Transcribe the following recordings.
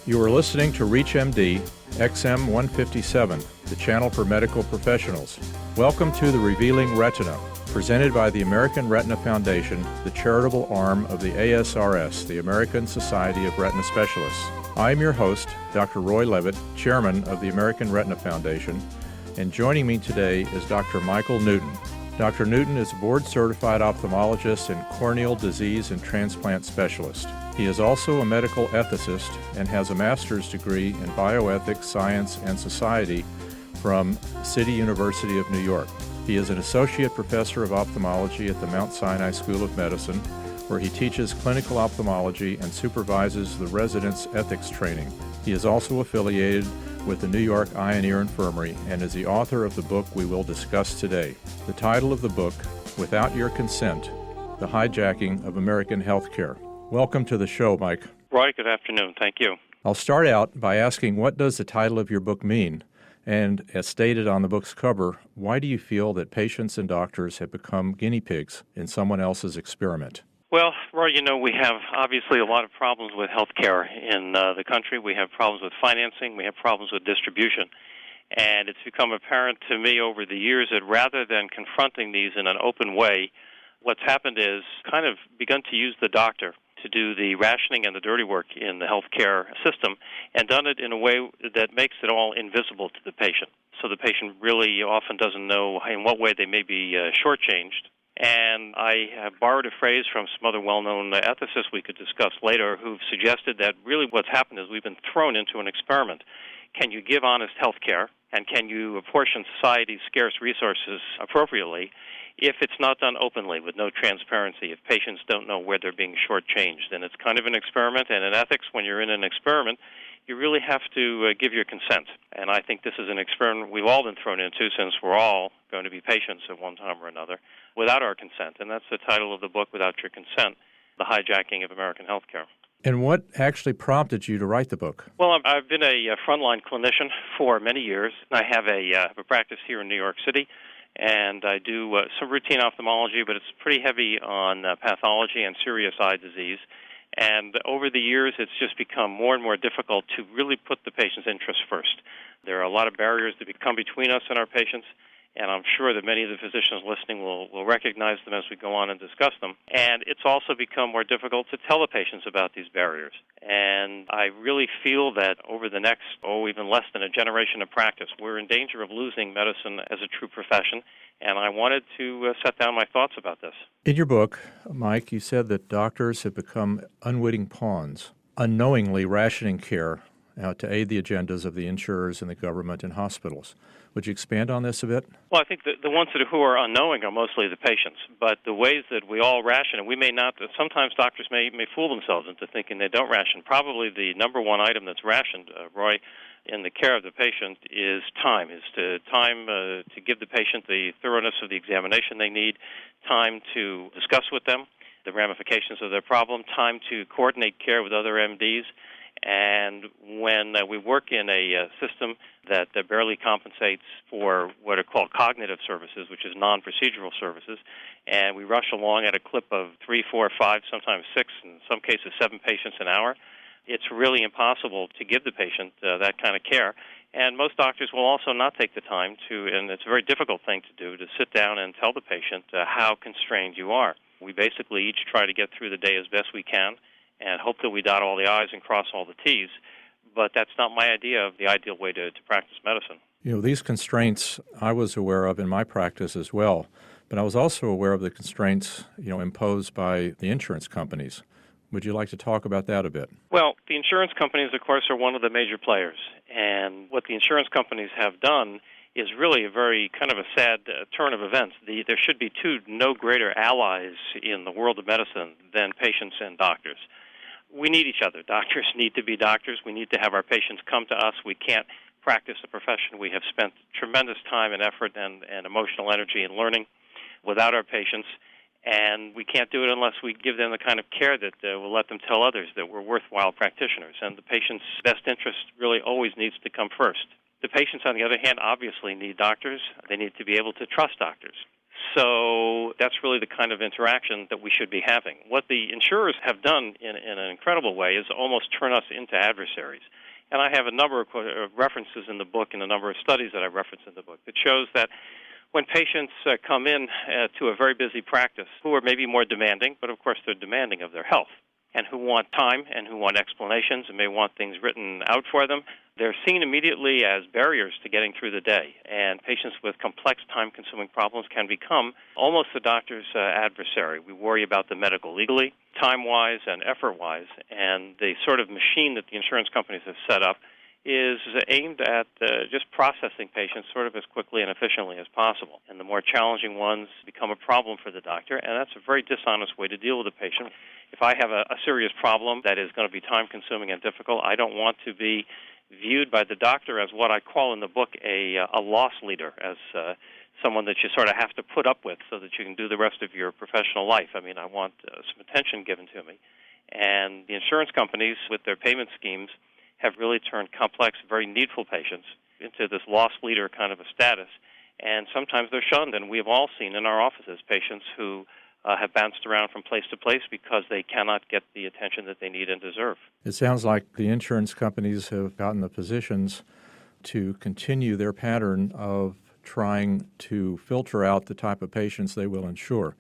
You are listening to ReachMD XM 157, the channel for medical professionals. Welcome to The Revealing Retina, presented by the American Retina Foundation, the charitable arm of the ASRS, the American Society of Retina Specialists. I am your host, Dr. Roy Levit, chairman of the American Retina Foundation, and joining me today is Dr. Michael Newton. Dr. Newton is a board-certified ophthalmologist and corneal disease and transplant specialist. He is also a medical ethicist and has a master's degree in bioethics, science, and society from City University of New York. He is an associate professor of ophthalmology at the Mount Sinai School of Medicine, where he teaches clinical ophthalmology and supervises the residents' ethics training. He is also affiliated with the New York Eye and Ear Infirmary and is the author of the book we will discuss today. The title of the book, Without Your Consent, The Hijacking of American Healthcare. Welcome to the show, Mike. Roy, good afternoon. Thank you. I'll start out by asking, what does the title of your book mean? And as stated on the book's cover, why do you feel that patients and doctors have become guinea pigs in someone else's experiment? Well, Roy, we have obviously a lot of problems with healthcare in the country. We have problems with financing. We have problems with distribution. And it's become apparent to me over the years that rather than confronting these in an open way, what's happened is kind of begun to use the doctor to do the rationing and the dirty work in the healthcare system, and done it in a way that makes it all invisible to the patient. So the patient really often doesn't know in what way they may be shortchanged. And I have borrowed a phrase from some other well-known ethicists we could discuss later who've suggested that really what's happened is we've been thrown into an experiment. Can you give honest health care, and can you apportion society's scarce resources appropriately if it's not done openly with no transparency, if patients don't know where they're being shortchanged? And it's kind of an experiment, and in ethics, when you're in an experiment, you really have to give your consent. And I think this is an experiment we've all been thrown into since we're all going to be patients at one time or another without our consent. And that's the title of the book, Without Your Consent, The Hijacking of American Healthcare. And what actually prompted you to write the book? Well, I've been a frontline clinician for many years. I have a practice here in New York City, and I do some routine ophthalmology, but it's pretty heavy on pathology and serious eye disease. And over the years, it's just become more and more difficult to really put the patient's interests first. There are a lot of barriers that come between us and our patients, and I'm sure that many of the physicians listening will recognize them as we go on and discuss them. And it's also become more difficult to tell the patients about these barriers. And I really feel that over the next, even less than a generation of practice, we're in danger of losing medicine as a true profession. And I wanted to set down my thoughts about this. In your book, Mike, you said that doctors have become unwitting pawns, unknowingly rationing care to aid the agendas of the insurers and the government and hospitals. Would you expand on this a bit? Well, I think the ones who are unknowing are mostly the patients. But the ways that we all ration, and we may not, sometimes doctors may fool themselves into thinking they don't ration. Probably the number one item that's rationed, Roy, in the care of the patient is time, to give the patient the thoroughness of the examination they need, time to discuss with them the ramifications of their problem, time to coordinate care with other MDs. And when we work in a system that barely compensates for what are called cognitive services, which is non-procedural services, and we rush along at a clip of 3, 4, 5, sometimes 6, in some cases 7 patients an hour, it's really impossible to give the patient that kind of care. And most doctors will also not take the time to, and it's a very difficult thing to do, to sit down and tell the patient how constrained you are. We basically each try to get through the day as best we can and hope that we dot all the I's and cross all the T's. But that's not my idea of the ideal way to practice medicine. These constraints I was aware of in my practice as well, but I was also aware of the constraints, imposed by the insurance companies. Would you like to talk about that a bit? Well, the insurance companies, of course, are one of the major players. And what the insurance companies have done is really a very kind of a sad turn of events. There should be two no greater allies in the world of medicine than patients and doctors. We need each other. Doctors need to be doctors. We need to have our patients come to us. We can't practice a profession we have spent tremendous time and effort and emotional energy in learning without our patients. And we can't do it unless we give them the kind of care that will let them tell others that we're worthwhile practitioners. And the patient's best interest really always needs to come first. The patients, on the other hand, obviously need doctors. They need to be able to trust doctors. So that's really the kind of interaction that we should be having. What the insurers have done in an incredible way is almost turn us into adversaries. And I have a number of references in the book and a number of studies that I reference in the book that shows that when patients come in to a very busy practice who are maybe more demanding, but of course they're demanding of their health, and who want time and who want explanations and may want things written out for them, they're seen immediately as barriers to getting through the day. And patients with complex, time-consuming problems can become almost the doctor's adversary. We worry about the medical legally, time-wise, and effort-wise. And the sort of machine that the insurance companies have set up is aimed at just processing patients sort of as quickly and efficiently as possible. And the more challenging ones become a problem for the doctor, and that's a very dishonest way to deal with a patient. If I have a serious problem that is going to be time-consuming and difficult, I don't want to be viewed by the doctor as what I call in the book a loss leader, as someone that you sort of have to put up with so that you can do the rest of your professional life. I mean, I want some attention given to me. And the insurance companies, with their payment schemes, have really turned complex, very needful patients into this loss leader kind of a status. And sometimes they're shunned, and we have all seen in our offices patients who have bounced around from place to place because they cannot get the attention that they need and deserve. It sounds like the insurance companies have gotten the physicians to continue their pattern of trying to filter out the type of patients they will insure,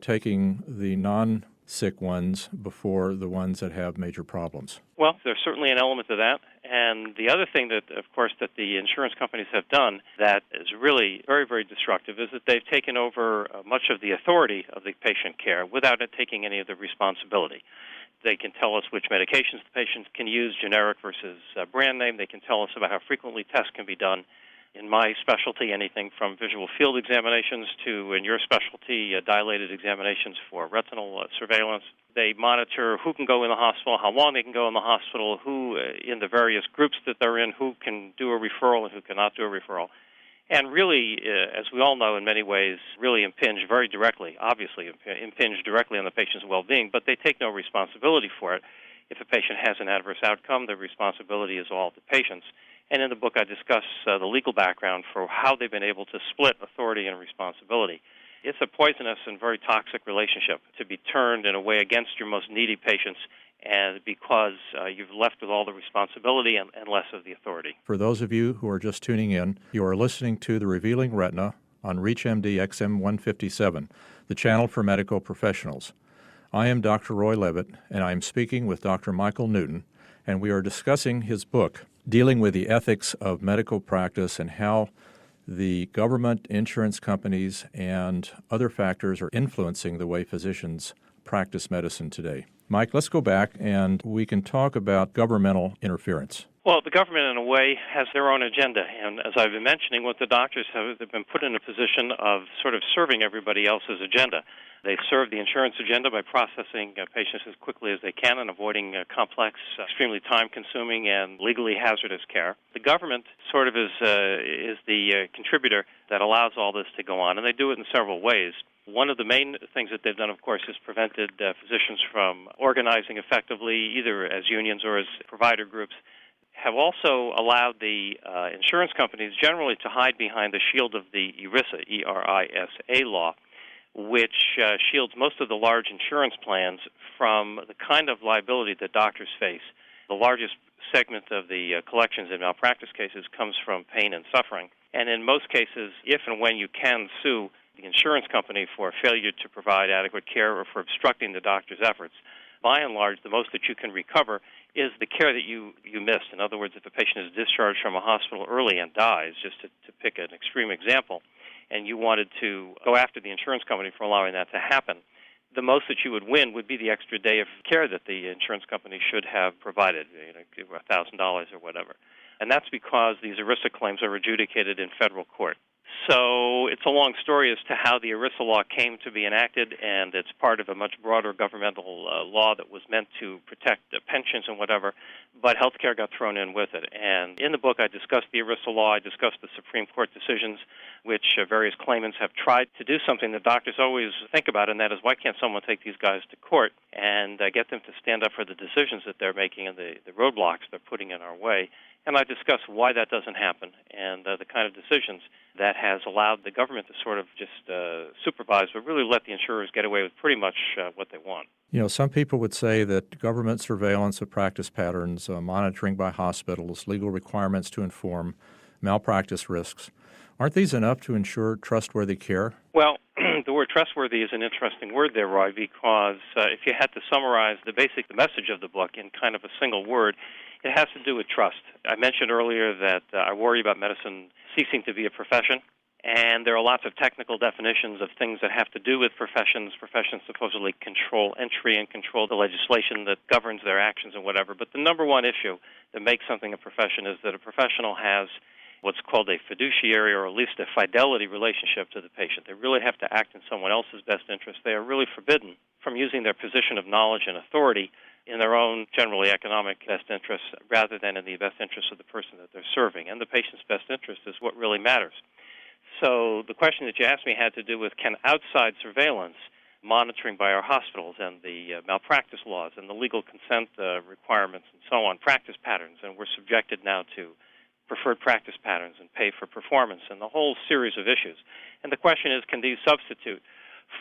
taking the non-sick ones before the ones that have major problems. Well, there's certainly an element to that. And the other thing that, of course, that the insurance companies have done that is really very, very destructive is that they've taken over much of the authority of the patient care without it taking any of the responsibility. They can tell us which medications the patients can use, generic versus brand name. They can tell us about how frequently tests can be done. In my specialty, anything from visual field examinations to, in your specialty, dilated examinations for retinal surveillance. They monitor who can go in the hospital, how long they can go in the hospital, who in the various groups that they're in, who can do a referral and who cannot do a referral. And really, as we all know in many ways, really impinge very directly, obviously impinge directly on the patient's well-being, but they take no responsibility for it. If a patient has an adverse outcome, the responsibility is all the patient's. And in the book, I discuss the legal background for how they've been able to split authority and responsibility. It's a poisonous and very toxic relationship to be turned in a way against your most needy patients, and because you've left with all the responsibility and less of the authority. For those of you who are just tuning in, you are listening to The Revealing Retina on ReachMD XM 157, the channel for medical professionals. I am Dr. Roy Levit, and I am speaking with Dr. Michael Newton, and we are discussing his book, dealing with the ethics of medical practice and how the government, insurance companies, and other factors are influencing the way physicians practice medicine today. Mike, let's go back and we can talk about governmental interference. Well, the government, in a way, has their own agenda. And as I've been mentioning, what the doctors have, they've been put in a position of sort of serving everybody else's agenda. They serve the insurance agenda by processing patients as quickly as they can and avoiding complex, extremely time-consuming and legally hazardous care. The government sort of is the contributor that allows all this to go on, and they do it in several ways. One of the main things that they've done, of course, is prevented physicians from organizing effectively, either as unions or as provider groups, have also allowed the insurance companies generally to hide behind the shield of the ERISA, E-R-I-S-A law, which shields most of the large insurance plans from the kind of liability that doctors face. The largest segment of the collections in malpractice cases comes from pain and suffering. And in most cases, if and when you can sue the insurance company for failure to provide adequate care or for obstructing the doctor's efforts, by and large, the most that you can recover is the care that you missed. In other words, if a patient is discharged from a hospital early and dies, just to pick an extreme example, and you wanted to go after the insurance company for allowing that to happen, the most that you would win would be the extra day of care that the insurance company should have provided, $1,000 or whatever. And that's because these ERISA claims are adjudicated in federal court. So it's a long story as to how the ERISA law came to be enacted, and it's part of a much broader governmental law that was meant to protect pensions and whatever, but healthcare got thrown in with it. And in the book, I discussed the ERISA law. I discussed the Supreme Court decisions, which various claimants have tried to do something that doctors always think about, and that is, why can't someone take these guys to court and get them to stand up for the decisions that they're making and the roadblocks they're putting in our way? And I discuss why that doesn't happen and the kind of decisions that has allowed the government to sort of just supervise, but really let the insurers get away with pretty much what they want. You know, some people would say that government surveillance of practice patterns, monitoring by hospitals, legal requirements to inform, malpractice risks, aren't these enough to ensure trustworthy care? Well, the word trustworthy is an interesting word there, Roy, because if you had to summarize the message of the book in kind of a single word, it has to do with trust. I mentioned earlier that I worry about medicine ceasing to be a profession, and there are lots of technical definitions of things that have to do with professions. Professions supposedly control entry and control the legislation that governs their actions and whatever. But the number one issue that makes something a profession is that a professional has what's called a fiduciary, or at least a fidelity relationship to the patient. They really have to act in someone else's best interest. They are really forbidden from using their position of knowledge and authority in their own generally economic best interests rather than in the best interest of the person that they're serving. And the patient's best interest is what really matters. So the question that you asked me had to do with, can outside surveillance, monitoring by our hospitals and the malpractice laws and the legal consent requirements and so on, practice patterns, and we're subjected now to preferred practice patterns and pay for performance and the whole series of issues. And the question is, can these substitute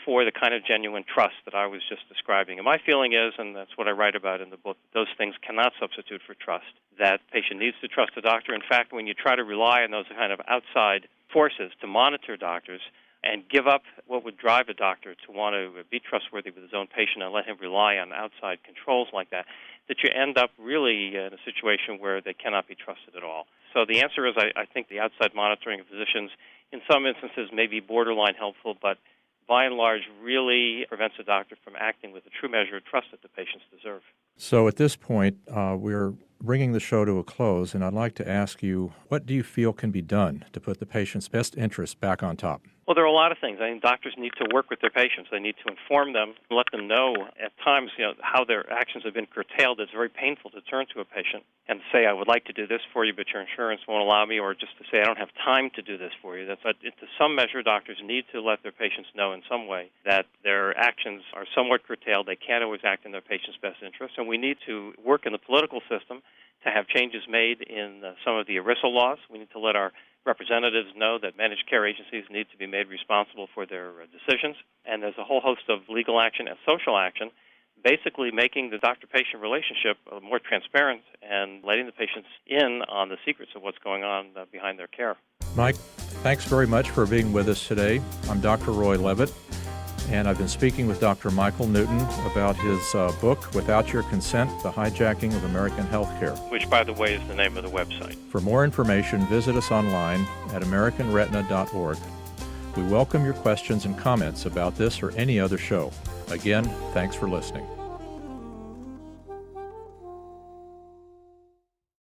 for the kind of genuine trust that I was just describing? And my feeling is, and that's what I write about in the book, those things cannot substitute for trust. That patient needs to trust the doctor. In fact, when you try to rely on those kind of outside forces to monitor doctors and give up what would drive a doctor to want to be trustworthy with his own patient and let him rely on outside controls like that, that you end up really in a situation where they cannot be trusted at all. So the answer is I think the outside monitoring of physicians in some instances may be borderline helpful, but by and large really prevents a doctor from acting with the true measure of trust that the patients deserve. So at this point, we're bringing the show to a close, and I'd like to ask you, what do you feel can be done to put the patient's best interests back on top? Well, there are a lot of things. I think doctors need to work with their patients. They need to inform them, let them know at times, how their actions have been curtailed. It's very painful to turn to a patient and say, I would like to do this for you, but your insurance won't allow me, or just to say, I don't have time to do this for you. To some measure, doctors need to let their patients know in some way that their actions are somewhat curtailed. They can't always act in their patient's best interest, and we need to work in the political system to have changes made in some of the ERISA laws. We need to let our representatives know that managed care agencies need to be made responsible for their decisions. And there's a whole host of legal action and social action, basically making the doctor-patient relationship more transparent and letting the patients in on the secrets of what's going on behind their care. Mike, thanks very much for being with us today. I'm Dr. Roy Levit, and I've been speaking with Dr. Michael Newton about his book, Without Your Consent, The Hijacking of American Healthcare. Which, by the way, is the name of the website. For more information, visit us online at AmericanRetina.org. We welcome your questions and comments about this or any other show. Again, thanks for listening.